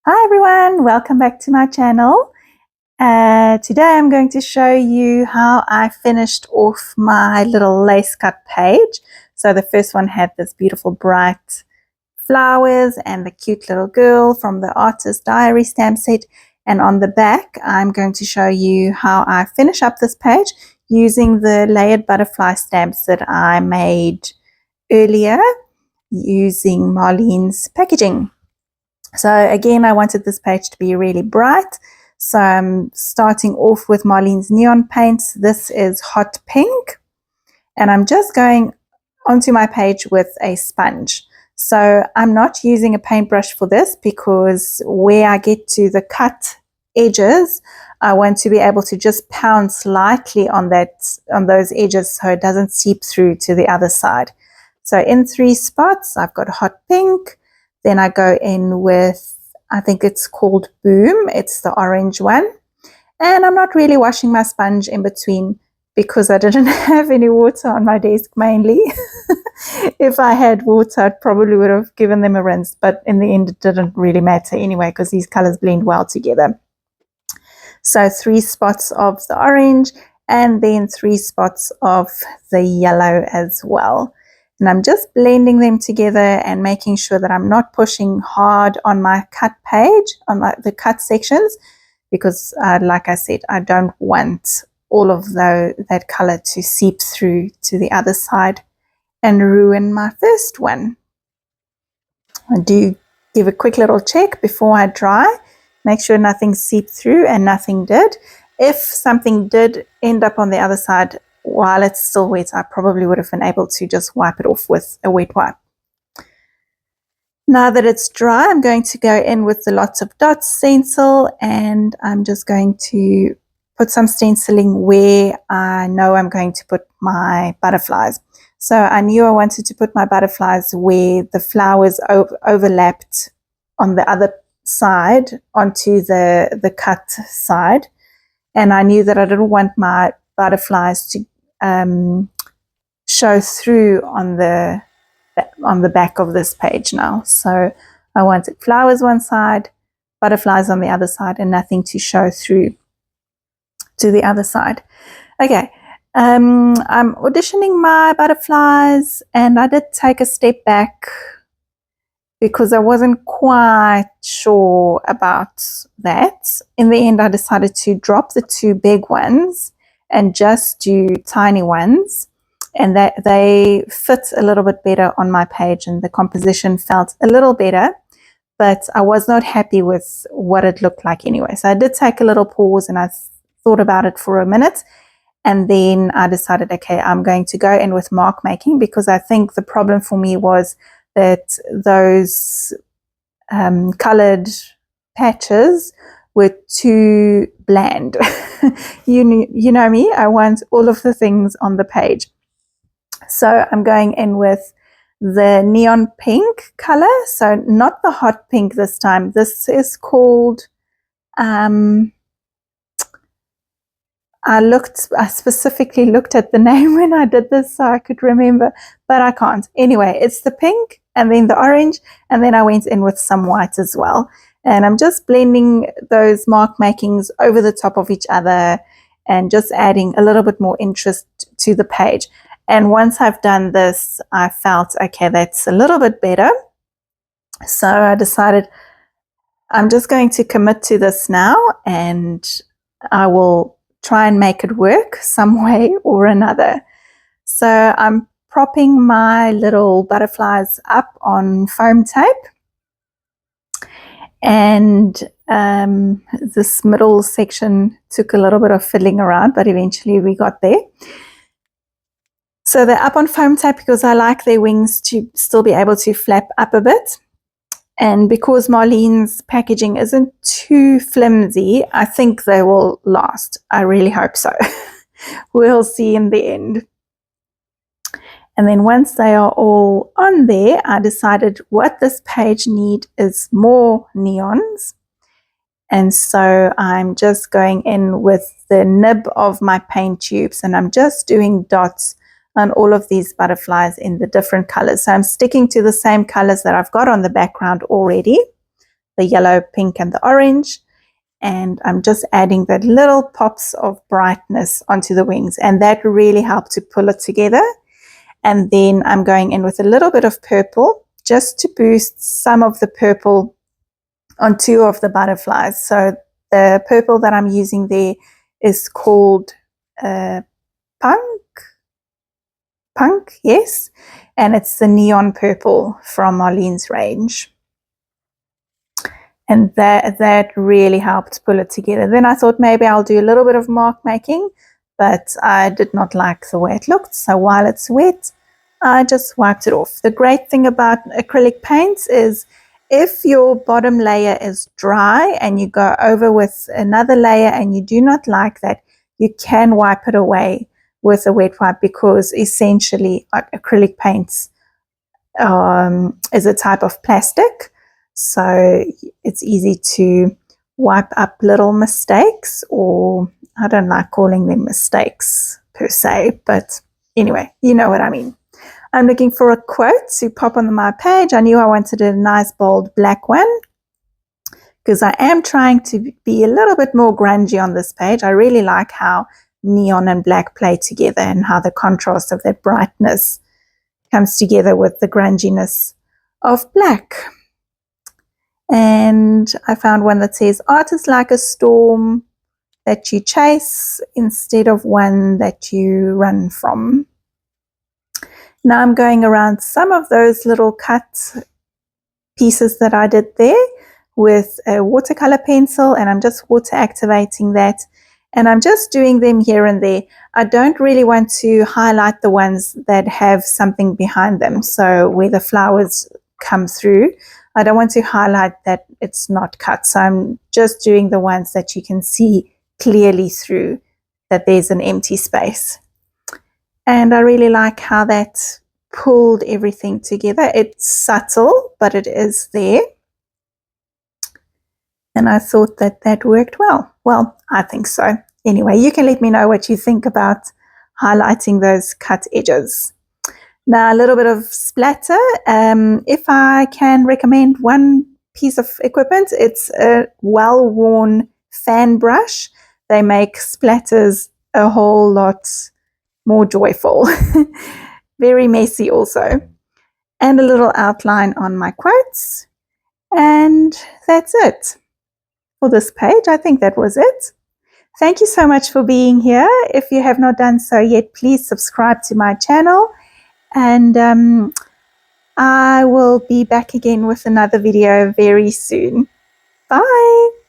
Hi everyone, welcome back to my channel. Today I'm going to show you how I finished off my little lace cut page. So the first one had this beautiful bright flowers and the cute little girl from the Artist Diary stamp set. And on the back, I'm going to show you how I finish up this page using the layered butterfly stamps that I made earlier using Marlene's packaging. So again, I wanted this page to be really bright. So I'm starting off with Marlene's neon paints. This is hot pink. And I'm just going onto my page with a sponge. So I'm not using a paintbrush for this because where I get to the cut edges, I want to be able to just pounce lightly on those edges so it doesn't seep through to the other side. So in 3 spots, I've got hot pink. Then I go in with, I think it's called Boom. It's the orange one. And I'm not really washing my sponge in between because I didn't have any water on my desk mainly. If I had water, I probably would have given them a rinse. But in the end, it didn't really matter anyway because these colors blend well together. So 3 spots of the orange and then 3 spots of the yellow as well. And I'm just blending them together and making sure that I'm not pushing hard on my cut page, on the cut sections, because like I said, I don't want all of that color to seep through to the other side and ruin my first one. I do give a quick little check before I dry, make sure nothing seeped through, and nothing did. If something did end up on the other side, while it's still wet, I probably would have been able to just wipe it off with a wet wipe. Now that it's dry, I'm going to go in with the Lots of Dots stencil, and I'm just going to put some stenciling where I know I'm going to put my butterflies. So I knew I wanted to put my butterflies where the flowers overlapped on the other side onto the cut side. And I knew that I didn't want my butterflies to show through on the back of this page now. So I wanted flowers one side, butterflies on the other side, and nothing to show through to the other side. Okay, I'm auditioning my butterflies, and I did take a step back because I wasn't quite sure about that. In the end, I decided to drop the 2 big ones and just do tiny ones, and that they fit a little bit better on my page, and the composition felt a little better, but I was not happy with what it looked like anyway. So I did take a little pause and I thought about it for a minute, and then I decided, okay, I'm going to go in with mark making, because I think the problem for me was that those colored patches were too bland. You know me, I want all of the things on the page. So I'm going in with the neon pink color. So not the hot pink this time. This is called, I specifically looked at the name when I did this so I could remember, but I can't. Anyway, it's the pink and then the orange, and then I went in with some white as well. And I'm just blending those mark makings over the top of each other and just adding a little bit more interest to the page. And once I've done this, I felt, okay, that's a little bit better. So I decided I'm just going to commit to this now, and I will try and make it work some way or another. So I'm propping my little butterflies up on foam tape. And this middle section took a little bit of fiddling around, but eventually we got there. So they're up on foam tape because I like their wings to still be able to flap up a bit. And because Marlene's packaging isn't too flimsy, I think they will last. I really hope so. We'll see in the end. And then once they are all on there, I decided what this page needs is more neons. And so I'm just going in with the nib of my paint tubes, and I'm just doing dots on all of these butterflies in the different colors. So I'm sticking to the same colors that I've got on the background already. the yellow, pink, and the orange. And I'm just adding that little pops of brightness onto the wings, and that really helped to pull it together. And then I'm going in with a little bit of purple just to boost some of the purple on two of the butterflies. So the purple that I'm using there is called Punk, yes, and it's the neon purple from Marlene's range. And that really helped pull it together. Then I thought maybe I'll do a little bit of mark making, but I did not like the way it looked. So while it's wet, I just wiped it off. The great thing about acrylic paints is if your bottom layer is dry and you go over with another layer and you do not like that, you can wipe it away with a wet wipe, because essentially acrylic paints is a type of plastic. So it's easy to wipe up little mistakes, or I don't like calling them mistakes per se, but anyway, you know what I mean. I'm looking for a quote to pop on my page. I knew I wanted a nice bold black one because I am trying to be a little bit more grungy on this page. I really like how neon and black play together and how the contrast of that brightness comes together with the grunginess of black. And I found one that says, art is like a storm that you chase instead of one that you run from. Now I'm going around some of those little cut pieces that I did there with a watercolor pencil, and I'm just water activating that, and I'm just doing them here and there. I don't really want to highlight the ones that have something behind them, so where the flowers come through, I don't want to highlight that it's not cut. So I'm just doing the ones that you can see clearly through, that there's an empty space. And I really like how that pulled everything together. It's subtle, but it is there. And I thought that that worked well. Well, I think so. Anyway, you can let me know what you think about highlighting those cut edges. Now, a little bit of splatter. If I can recommend one piece of equipment, it's a well-worn fan brush. They make splatters a whole lot more joyful. Very messy also. And a little outline on my quotes. And that's it for this page. I think that was it. Thank you so much for being here. If you have not done so yet, please subscribe to my channel. And I will be back again with another video very soon. Bye.